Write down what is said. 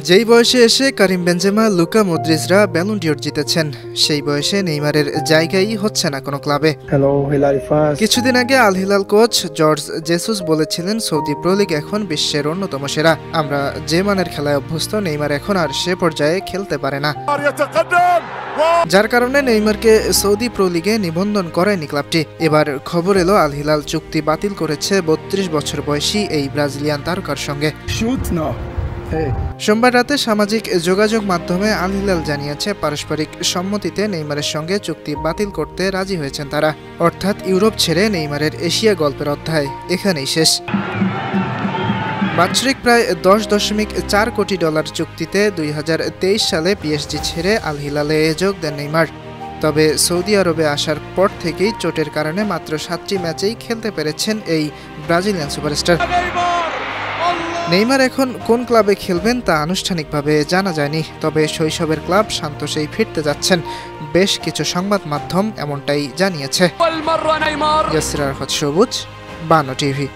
যেই বয়সে এসে কারিম বেনজেমা, লুকা মদ্রিজরা ব্যালন ডিওর জিতেছেন, সেই বয়সে নেইমারের জায়গাই হচ্ছে না কোনো ক্লাবে। কিছুদিন আগে Al Hilal coach Jorge Jesus বলেছিলেন, সৌদি প্রো লিগ এখন বিশ্বের অন্যতম সেরা। আমরা যে মানের খেলায় অভ্যস্ত, নেইমার এখন আর সে পর্যায়ে খেলতে পারে না, যার কারণে নেইমারকে সৌদি প্রো লিগে নিবন্ধন করেনি ক্লাবটি। এবার খবর এলো, আল হিলাল চুক্তি বাতিল করেছে 32 বছর বয়সী এই ব্রাজিলিয়ান তারকার সঙ্গে। সোমবার রাতে সামাজিক যোগাযোগ মাধ্যমে আল হিলাল জানিয়েছে, পারস্পরিক সম্মতিতে নেইমারের সঙ্গে চুক্তি বাতিল করতে রাজি হয়েছেন তারা। অর্থাৎ ইউরোপ ছেড়ে নেইমারের এশিয়া গল্পের অধ্যায় এখানেই শেষ। বাৎসরিক প্রায় $10.4 কোটি চুক্তিতে 2023 সালে পিএসজি ছেড়ে আল হিলালে যোগ দেন নেইমার। তবে সৌদি আরবে আসার পর থেকেই চোটের কারণে মাত্র 7টি ম্যাচেই খেলতে পেরেছেন এই ব্রাজিলিয়ান সুপারস্টার। নেইমার এখন কোন ক্লাবে খেলবেন তা আনুষ্ঠানিকভাবে জানা যায়নি, তবে শৈশবের ক্লাব সান্তোসেই ফিরতে যাচ্ছেন। বেশ কিছু সংবাদ মাধ্যম এমনটাই জানিয়েছে। ইয়াসির আরাফাত সবুজ, বানো টিভি।